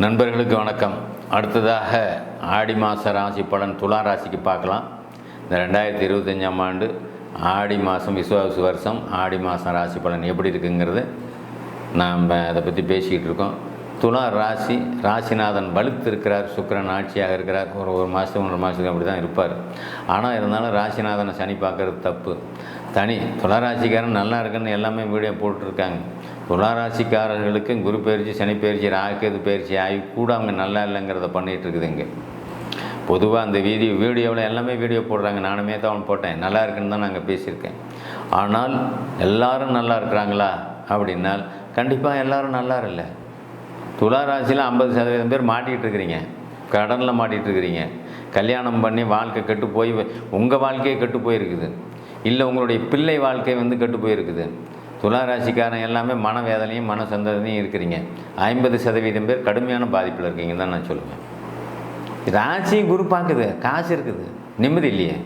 நண்பர்களுக்கு வணக்கம். அடுத்ததாக ஆடி மாத ராசி பலன் துலா ராசிக்கு பார்க்கலாம். இந்த 2025ஆம் ஆண்டு ஆடி மாதம் விசுவாச வருஷம் ஆடி மாதம் ராசி பலன் எப்படி இருக்குங்கிறது நாம் அதை பற்றி பேசிக்கிட்டு இருக்கோம். துலா ராசி, ராசிநாதன் வலுத்து இருக்கிறார், சுக்கிரன் ஆட்சியாக இருக்கிறார். ஒரு மாதம் 1.5 மாதத்துக்கு அப்படி தான் இருப்பார். ஆனால் இருந்தாலும் ராசிநாதனை சனி பார்க்குறது தப்பு. துலா ராசிக்காரன் நல்லா இருக்குன்னு எல்லாமே வீடியோ போட்டுருக்காங்க. துலா ராசிக்காரர்களுக்கு குரு பயிற்சி, சனி பயிற்சி, ராகுகேது பயிற்சி ஆகி கூட அவங்க நல்லா இல்லைங்கிறத பண்ணிகிட்டு இருக்குதுங்க. பொதுவாக அந்த வீடியோவில் எல்லாமே வீடியோ போடுறாங்க. நானுமே தான் போட்டேன், நல்லா இருக்குன்னு தான் நாங்கள் பேசியிருக்கேன். ஆனால் எல்லோரும் நல்லா இருக்கிறாங்களா அப்படின்னால் கண்டிப்பாக எல்லோரும் நல்லா இல்லை. துலா ராசியில் 50% பேர் மாட்டிகிட்டு இருக்கிறீங்க, கடனில் மாட்டிகிட்டு இருக்கிறீங்க. கல்யாணம் பண்ணி வாழ்க்கை கெட்டு போய் உங்கள் வாழ்க்கையே கெட்டு போயிருக்குது, இல்லை உங்களுடைய பிள்ளை வாழ்க்கை கெட்டு போயிருக்குது. துலா ராசிக்காரன் எல்லாமே மனவேதனையும் மன சந்தோஷத்தையும் இருக்கிறீங்க. 50% பேர் கடுமையான பாதிப்பில் இருக்கீங்கன்னு தான் நான் சொல்லுவேன். ராசி குரு பார்க்குது, காசு இருக்குது, நிம்மதி இல்லையே.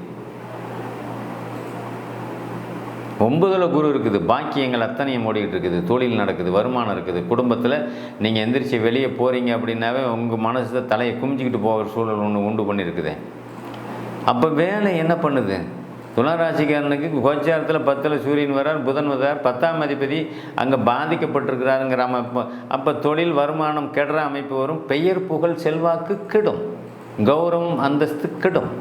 9ல் குரு இருக்குது, பாக்கியங்கள் அத்தனையும் ஓடிக்கிட்டு இருக்குது, தொழில் நடக்குது, வருமானம் இருக்குது. குடும்பத்தில் நீங்கள் எந்திரிச்சு வெளியே போகிறீங்க அப்படின்னாவே உங்கள் மனசு தலையை குமிஞ்சிக்கிட்டு போகிற சூழல் ஒன்று உண்டு பண்ணியிருக்குது. அப்போ வேலை என்ன பண்ணுது? துளாராசிக்காரனுக்கு கோச்சாரத்தில் 10ல் சூரியன் வரார், புதன் வரார், 10ஆம் அதிபதி அங்கே பாதிக்கப்பட்டிருக்கிறாருங்கிற அமைப்பு. அப்போ தொழில் வருமானம் கெடுற அமைப்பு வரும். பெயர் புகழ் செல்வாக்கு கெடும், கௌரவம் அந்தஸ்து கெடும்.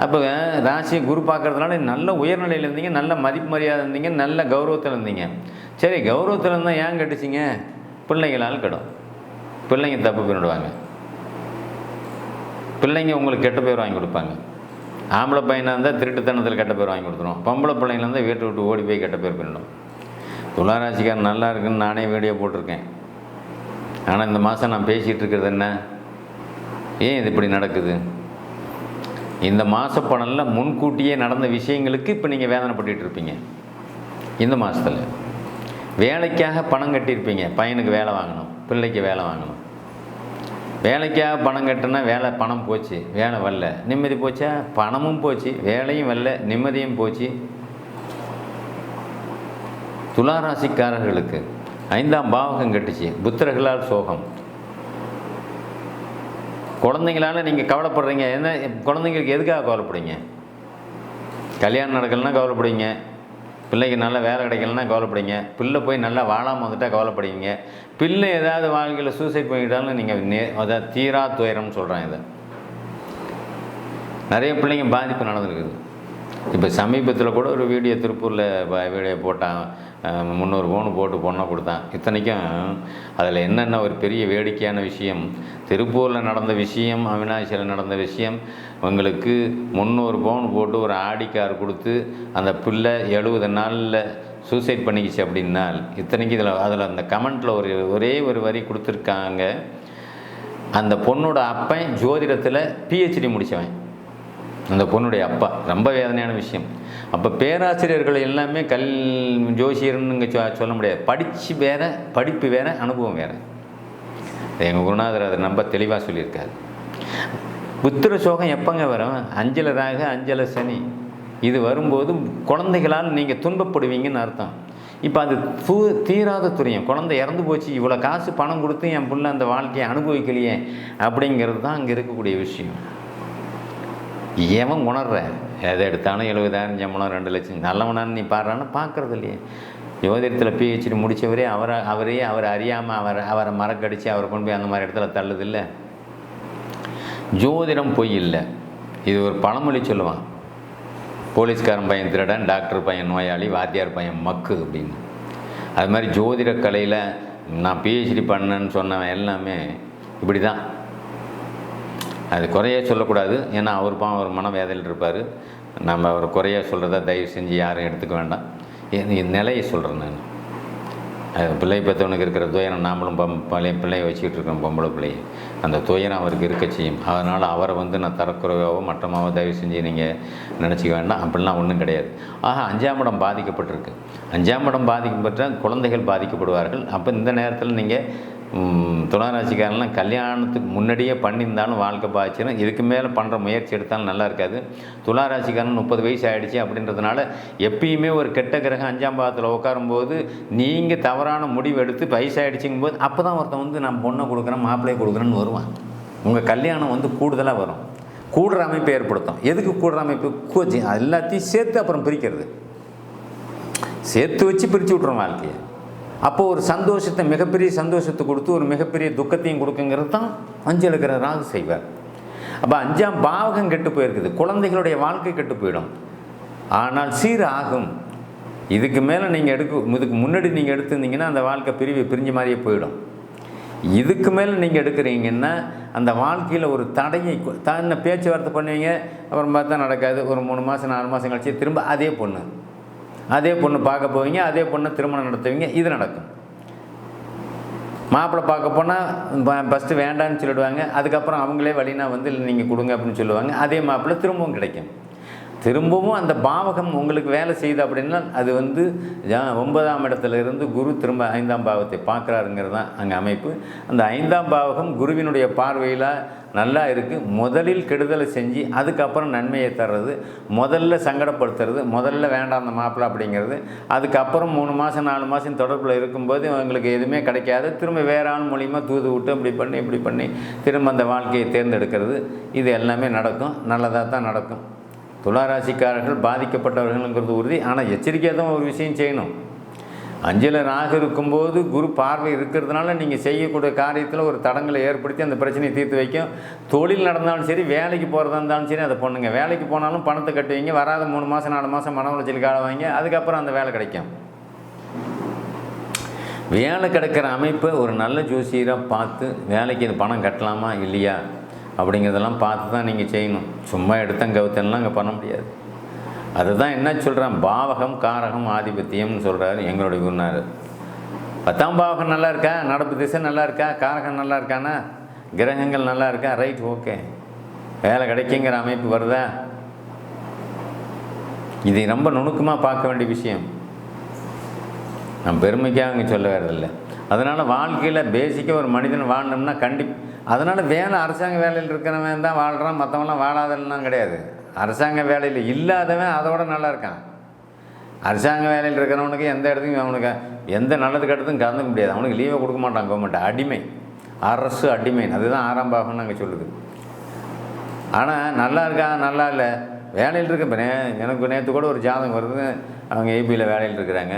அப்போ ராசியை குரு பார்க்கறதுனால நல்ல உயர்நிலையில் இருந்தீங்க, நல்ல மதிப்பு மரியாதை இருந்தீங்க, நல்ல கௌரவத்தில் இருந்தீங்க. சரி, கௌரவத்தில் இருந்தால் ஏன் கெட்டுச்சிங்க? பிள்ளைங்களால் கெடும். பிள்ளைங்க தப்பு பண்ணிடுவாங்க, பிள்ளைங்க உங்களுக்கு கெட்ட பேர் வாங்கி கொடுப்பாங்க. ஆம்பளை பையனாக இருந்தால் திருட்டுத்தனத்தில் கெட்ட பேர் வாங்கி கொடுத்துரும். பொம்பளை பிள்ளைங்கள இருந்தால் வீட்டை விட்டு ஓடி போய் கெட்ட பேர் பண்ணிடும். துளாராசிக்காரன் நல்லா இருக்குன்னு நானே வீடியோ போட்டிருக்கேன். ஆனால் இந்த மாதம் நான் பேசிகிட்டு இருக்கிறது என்ன, ஏன் இது இப்படி நடக்குது? இந்த மாத பலனில் முன்கூட்டியே நடந்த விஷயங்களுக்கு இப்போ நீங்கள் வேதனைப்பட்டு இருப்பீங்க. இந்த மாதத்தில் வேலைக்காக பணம் கட்டியிருப்பீங்க. பையனுக்கு வேலை வாங்கணும், பிள்ளைக்கு வேலை வாங்கணும். வேலைக்காக பணம் கட்டினா பணம் போச்சு, வேலை வரல, நிம்மதி போச்சா? பணமும் போச்சு, வேலையும் வரல, நிம்மதியும் போச்சு. துளாராசிக்காரர்களுக்கு 5ஆம் பாவகம் கட்டுச்சு, புத்திரர்களால் சோகம். குழந்தைங்களால் நீங்கள் கவலைப்படுறீங்க. என்ன குழந்தைங்களுக்கு எதுக்காக கவலைப்படுறீங்க? கல்யாணம் நடக்கலைன்னா கவலைப்படுவீங்க, பிள்ளைக்கு நல்ல வேலை கிடைக்கலன்னா கவலைப்படுவீங்க, பிள்ளை போய் நல்லா வாழாமல் வந்துட்டால் கவலைப்படுவீங்க, பிள்ளை ஏதாவது வாழ்க்கையில் சூசைட் பண்ணிக்கிட்டாலும் நீங்கள் அதாவது தீரா துயரம்னு சொல்கிறாங்க. இதை நிறைய பிள்ளைங்க பாதிப்பு நடந்துருக்குது. இப்போ சமீபத்தில் கூட ஒரு வீடியோ திருப்பூரில் வீடியோ போட்டான், 300 பவுன் போட்டு பொண்ணை கொடுத்தான். இத்தனைக்கும் அதில் என்னென்ன ஒரு பெரிய வேடிக்கையான விஷயம், திருப்பூரில் நடந்த விஷயம், அவினாசியில் நடந்த விஷயம். உங்களுக்கு 300 பவுன் போட்டு ஒரு ஆடி கார் கொடுத்து அந்த பிள்ளை 70 நாளில் சூசைட் பண்ணிக்கிச்சு அப்படின்னால், இத்தனைக்கு அதில் அந்த கமெண்ட்டில் ஒரே ஒரு வரி கொடுத்துருக்காங்க. அந்த பொண்ணோட அப்பன் ஜோதிடத்தில் PhD முடித்தவன், அந்த பொண்ணுடைய அப்பா. ரொம்ப வேதனையான விஷயம். அப்போ பேராசிரியர்கள் எல்லாமே ஜோசியர்னு சொல்ல முடியாது. படிப்பு வேறு, அனுபவம் வேறு. எங்கள் குருநாதர் அதை ரொம்ப தெளிவாக சொல்லியிருக்காரு. புத்திர சோகம் எப்போங்க வரும்? 5ல் ராகு, 5ல் சனி. இது வரும்போது குழந்தைகளால் நீங்கள் துன்பப்படுவீங்கன்னு அர்த்தம். இப்போ அது தீராத துரியம். குழந்தை இறந்து போச்சு, இவ்வளோ காசு பணம் கொடுத்து என் பிள்ளை அந்த வாழ்க்கையை அனுபவிக்கலையே அப்படிங்கிறது தான் அங்கே இருக்கக்கூடிய விஷயம். ஏன் உணர்ற? எதை எடுத்தாலும் 70,000 சம்பளம், 2 லட்சம், நல்லவனான்னு நீ பாடுறான்னு பார்க்குறது இல்லையே. ஜோதிடத்தில் PhD முடித்தவரே அவர் அறியாமல் அவரை மறக்கடிச்சு அவரை கொண்டு போய் அந்த மாதிரி இடத்துல தள்ளுதில்லை. ஜோதிடம் பொய் இல்லை. இது ஒரு பழமொழி சொல்லுவான், போலீஸ்காரன் பையன் திருடன், டாக்டர் பையன் நோயாளி, வாத்தியார் பையன் மக்கு அப்படின்னு. அது மாதிரி ஜோதிட கலையில் நான் PhD பண்ணேன்னு சொன்னவன் எல்லாமே இப்படி தான். அது குறைய சொல்லக்கூடாது, ஏன்னா அவர் மனவேதையில் இருப்பார். நம்ம அவர் குறைய சொல்கிறத தயவு செஞ்சு யாரும் எடுத்துக்க வேண்டாம். நிலையை சொல்கிறேன் நான். பிள்ளை பெற்றவனுக்கு இருக்கிற துயரம் நாமளும் பிள்ளையை வச்சுக்கிட்டு இருக்கோம். பொம்பளை பிள்ளையை அந்த துயரம் அவருக்கு இருக்க செய்யும். அதனால் அவரை நான் தரக்குறைவாவோ மட்டமாவோ தயவு செஞ்சு நீங்கள் நினச்சிக்க வேண்டாம். அப்படிலாம் ஒன்றும் கிடையாது. ஆக 5ஆம் இடம் பாதிக்கப்பட்டிருக்கு. 5ஆம் இடம் பாதிக்கப்பட்ட குழந்தைகள் பாதிக்கப்படுவார்கள். அப்போ இந்த நேரத்தில் நீங்கள் துளாராசிக்காரெல்லாம் கல்யாணத்துக்கு முன்னாடியே பண்ணியிருந்தாலும் வாழ்க்கை பாய்ச்சிடும். இதுக்கு மேலே பண்ணுற முயற்சி எடுத்தாலும் நல்லா இருக்காது. துளாராசிக்காரன் 30 வயசு ஆகிடுச்சு அப்படின்றதுனால எப்பயுமே ஒரு கெட்ட கிரகம் 5ஆம் பாவத்தில் உட்காரும்போது நீங்கள் தவறான முடிவு எடுத்து வயசாகிடுச்சிங்கும் போது அப்போ தான் ஒருத்தன் வந்து நான் பொண்ணை கொடுக்குறேன் மாப்பிள்ளையை கொடுக்குறேன்னு வருவான். உங்கள் கல்யாணம் வந்து கூடுதலாக வரும். கூடுற அமைப்பு ஏற்படுத்தும். எதுக்கு கூடுற அமைப்பு? கோச்சிங் எல்லாத்தையும் சேர்த்து அப்புறம் பிரிக்கிறது. சேர்த்து வச்சு பிரித்து விட்றோம் வாழ்க்கையை. அப்போது ஒரு சந்தோஷத்தை, மிகப்பெரிய சந்தோஷத்தை கொடுத்து ஒரு மிகப்பெரிய துக்கத்தையும் கொடுக்குங்கிறது தான் 5 இருக்கிற ராகு செய்வார். அப்போ 5ஆம் பாவகம் கெட்டு போயிருக்குது. குழந்தைகளுடைய வாழ்க்கை கெட்டு போயிடும். ஆனால் சீர் ஆகும். இதுக்கு மேலே நீங்கள் இதுக்கு முன்னாடி நீங்கள் எடுத்திருந்தீங்கன்னா அந்த வாழ்க்கை பிரிஞ்ச மாதிரியே போயிடும். இதுக்கு மேலே நீங்கள் எடுக்கிறீங்கன்னா அந்த வாழ்க்கையில் ஒரு தடையை தன்னை பேச்சுவார்த்தை பண்ணுவீங்க. அப்புறம் பார்த்தா நடக்காது. ஒரு 3 மாதம் 4 மாதம் கழிச்சு திரும்ப அதே பொண்ணு பார்க்க போவீங்க. அதே பொண்ணை திருமணம் நடத்துவீங்க. இது நடக்கும். மாப்பிள்ளை பார்க்க போனால் ஃபஸ்ட்டு வேண்டான்னு சொல்லிடுவாங்க. அதுக்கப்புறம் அவங்களே வழினா வந்து இல்லை நீங்கள் கொடுங்க அப்படின்னு சொல்லுவாங்க. அதே மாப்பிள்ளை திரும்பவும் கிடைக்கும். திரும்பவும் அந்த பாவகம் உங்களுக்கு வேலை செய்யுது அப்படின்னா அது வந்து 9ஆம் இடத்துல இருந்து குரு திரும்ப 5ஆம் பாவத்தை பார்க்குறாருங்கிறது தான் அங்கே அமைப்பு. அந்த 5ஆம் பாவகம் குருவினுடைய பார்வையில் நல்லா இருக்குது. முதலில் கெடுதலை செஞ்சு அதுக்கப்புறம் நன்மையை தர்றது, முதல்ல சங்கடப்படுத்துறது, முதல்ல வேண்டாம் அந்த மாப்பிள்ளை அப்படிங்கிறது. அதுக்கப்புறம் 3 மாதம் 4 மாதம் தொடர்பில் இருக்கும்போது அவங்களுக்கு எதுவுமே கிடைக்காது. திரும்ப வேற ஆள் மூலிமா தூது விட்டு இப்படி பண்ணி திரும்ப அந்த வாழ்க்கையை தேர்ந்தெடுக்கிறது. இது எல்லாமே நடக்கும். நல்லதாக தான் நடக்கும். துளாராசிக்காரர்கள் பாதிக்கப்பட்டவர்களுங்கிறது உறுதி. ஆனால் எச்சரிக்கையாக தான் ஒரு விஷயம் செய்யணும். 5ல் ராகு இருக்கும்போது குரு பார்வை இருக்கிறதுனால நீங்கள் செய்யக்கூடிய காரியத்தில் ஒரு தடங்களை ஏற்படுத்தி அந்த பிரச்சனையை தீர்த்து வைக்கும். தொழில் நடந்தாலும் சரி, வேலைக்கு போகிறதா இருந்தாலும் சரி அதை பண்ணுங்க. வேலைக்கு போனாலும் பணத்தை கட்டுவீங்க. வராத 3 மாதம் 4 மாதம் மன உளைச்சலுக்கு ஆளாவாங்க. அதுக்கப்புறம் அந்த வேலை கிடைக்கும். வேலை கிடைக்கிற அமைப்பை ஒரு நல்ல ஜோசியராக பார்த்து வேலைக்கு இது பணம் கட்டலாமா இல்லையா அப்படிங்கிறதெல்லாம் பார்த்து தான் நீங்கள் செய்யணும். சும்மா எடுத்தங்க கவுத்தெல்லாம் அங்கே பண்ண முடியாது. அதுதான் என்ன சொல்கிறேன், பாவகம் காரகம் ஆதிபத்தியம்னு சொல்கிறாரு எங்களுடைய குருநாதர். 10ஆம் பாவகம் நல்லா இருக்கா, நடப்பு திசை நல்லா இருக்கா, காரகம் நல்லா இருக்கானா, கிரகங்கள் நல்லா இருக்கா, ரைட் ஓகே, வேலை கிடைக்குங்கிற அமைப்பு வருதா. இது ரொம்ப நுணுக்கமாக பார்க்க வேண்டிய விஷயம். நான் பெருமைக்காக அங்கே சொல்ல வரதில்லை. அதனால் வாழ்க்கையில் பேசிக்காக ஒரு மனிதன் வாழணும்னா அதனால் வேலை அரசாங்க வேலையில் இருக்கிறவன் தான் வாழ்கிறான், மற்றவங்களாம் வாழாதெல்லாம் கிடையாது. அரசாங்க வேலையில் இல்லாதவன் அதோட நல்லா இருக்கான். அரசாங்க வேலையில் இருக்கிறவனுக்கு எந்த இடத்துக்கும் அவனுக்கு எந்த நல்லது கெட்டதும் கலந்துக்க முடியாது. அவனுக்கு லீவை கொடுக்க மாட்டான் கவர்மெண்ட். அடிமை, அரசு அடிமை. அதுதான் 6ஆம் பாகம்னு நாங்கள் சொல்லுது. ஆனால் நல்லா இருக்கா நல்லா இல்லை, வேலையில் இருக்க எனக்கு நேற்று கூட ஒரு ஜாதகம் வருது. அவங்க ஏபியில் வேலையில் இருக்கிறாங்க.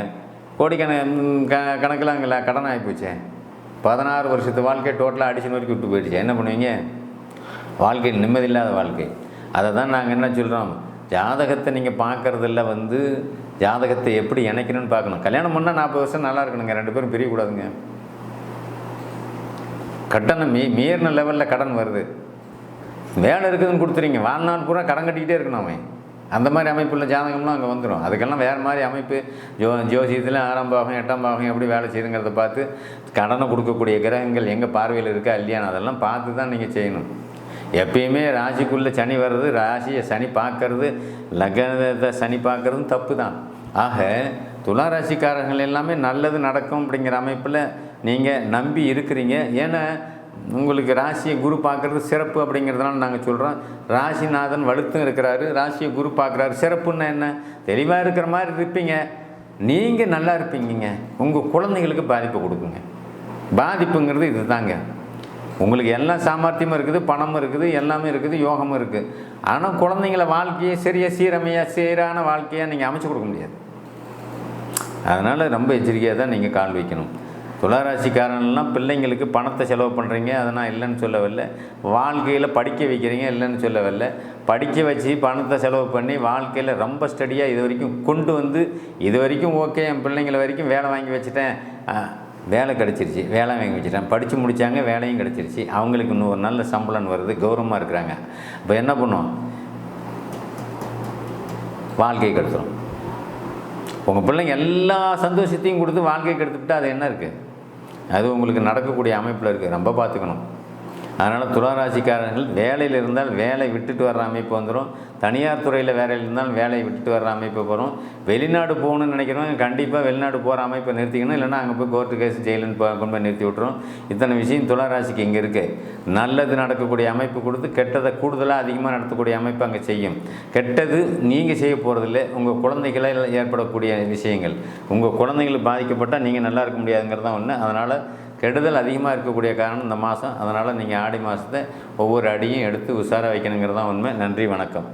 கணக்கில் அங்கே கடன் ஆகி போச்சு. 16 வருஷத்து வாழ்க்கை டோட்டலாக அடிச்சு நோக்கி விட்டு போயிடுச்சு. என்ன பண்ணுவீங்க? வாழ்க்கை நிம்மதியில்லாத வாழ்க்கை. அதை தான் நாங்கள் என்ன சொல்கிறோம், ஜாதகத்தை நீங்கள் பார்க்குறதில்ல வந்து ஜாதகத்தை எப்படி இணைக்கணும்னு பார்க்கணும். கல்யாணம் பண்ணால் 40 வருஷம் நல்லா இருக்கணுங்க. 2 பேரும் பிரியக்கூடாதுங்க. கட்டணம் மீறின லெவலில் கடன் வருது. வேலை இருக்குதுன்னு கொடுத்துறீங்க, வாழ்நாள் பூரா கடன் கட்டிக்கிட்டே இருக்கணும் அவன். அந்த மாதிரி அமைப்புள்ள ஜாதகம்லாம் அங்கே வந்துடும். அதுக்கெல்லாம் வேறு மாதிரி அமைப்பு ஜோசியத்தில் 6ஆம் பாகம் 8ஆம் பாகம் எப்படி வேலை செய்யுங்கிறத பார்த்து கடனை கொடுக்கக்கூடிய கிரகங்கள் எங்கள் பார்வையில் இருக்கா இல்லையான்னு அதெல்லாம் பார்த்து தான் நீங்கள் செய்யணும். எப்பயுமே ராசிக்குள்ளே சனி வர்றது, ராசியை சனி பார்க்கறது, லக்னத்தை சனி பார்க்குறதும் தப்பு தான். ஆக துளாராசிக்காரர்கள் எல்லாமே நல்லது நடக்கும் அப்படிங்கிற அமைப்பில் நீங்கள் நம்பி இருக்கிறீங்க. ஏன்னா உங்களுக்கு ராசியை குரு பார்க்குறது சிறப்பு அப்படிங்கிறதுனால நாங்கள் சொல்கிறோம். ராசிநாதன் வலுத்தும் இருக்கிறாரு, ராசியை குரு பார்க்குறாரு. சிறப்புன்னா என்ன? தெளிவாக இருக்கிற மாதிரி இருப்பீங்க. நீங்கள் நல்லா இருப்பீங்க. உங்கள் குழந்தைங்களுக்கு பாதிப்பை கொடுக்குங்க. பாதிப்புங்கிறது இது தாங்க. உங்களுக்கு எல்லா சாமர்த்தியமும் இருக்குது, பணமும் இருக்குது, எல்லாமே இருக்குது, யோகமும் இருக்குது. ஆனால் குழந்தைங்கள வாழ்க்கையை சீரான வாழ்க்கையாக நீங்கள் அமைச்சு கொடுக்க முடியாது. அதனால் ரொம்ப எச்சரிக்கையாக தான் நீங்கள் கால் வைக்கணும். துளாராசிக்காரன்லாம் பிள்ளைங்களுக்கு பணத்தை செலவு பண்ணுறீங்க, அதனால் இல்லைன்னு சொல்லவில்லை. வாழ்க்கையில் படிக்க வைக்கிறீங்க, இல்லைன்னு சொல்லவில்லை. படிக்க வச்சு பணத்தை செலவு பண்ணி வாழ்க்கையில் ரொம்ப ஸ்டடியாக இது வரைக்கும் கொண்டு வந்து இது வரைக்கும் ஓகே, என் பிள்ளைங்கள வரைக்கும் வேலை வாங்கி வச்சுட்டேன், வேலை கிடச்சிருச்சு, வேலை வாங்கி வச்சுட்டேன், படித்து முடித்தாங்க, வேலையும் கிடச்சிருச்சு, அவங்களுக்கு இன்னும் ஒரு நல்ல சம்பளம் வருது, கௌரவமாக இருக்கிறாங்க. இப்போ என்ன பண்ணுவோம்? வாழ்க்கையை கெடுத்துரும். உங்கள் பிள்ளைங்க எல்லா சந்தோஷத்தையும் கொடுத்து வாழ்க்கையை கெடுத்துவிட்டால் அது என்ன இருக்குது? அது உங்களுக்கு நடக்கக்கூடிய அமைப்பில் இருக்குது. ரொம்ப பார்த்துக்கணும். அதனால் துளாராசிக்காரர்கள் வேலையில் இருந்தால் வேலை விட்டுட்டு வர்ற அமைப்பு வந்துடும். தனியார் துறையில் வேலையில் இருந்தாலும் வேலையை விட்டுட்டு வர்ற அமைப்பு வரும். வெளிநாடு போகணுன்னு நினைக்கிறவங்க கண்டிப்பாக வெளிநாடு போகிற அமைப்பை நிறுத்திக்கணும். இல்லைனா அங்கே போய் கோர்ட்டு கேஸ் ஜெயிலுன்னு கொண்டு போய் நிறுத்தி விட்டுரும். இத்தனை விஷயம் துளாராசிக்கு இங்கே இருக்குது. நல்லது நடக்கக்கூடிய அமைப்பு கொடுத்து கெட்டதை கூடுதலாக அதிகமாக நடத்தக்கூடிய அமைப்பு அங்கே செய்யும். கெட்டது நீங்கள் செய்ய போகிறதில்ல, உங்கள் குழந்தைகளால் ஏற்படக்கூடிய விஷயங்கள். உங்கள் குழந்தைகள் பாதிக்கப்பட்டால் நீங்கள் நல்லா இருக்க முடியாதுங்கிறது தான் ஒன்று. அதனால் கெடுதல் அதிகமாக இருக்கக்கூடிய காரணம் இந்த மாதம். அதனால் நீங்கள் ஆடி மாதத்தை ஒவ்வொரு அடியும் எடுத்து உஷாராக வைக்கணுங்கிறது தான் உண்மை. நன்றி, வணக்கம்.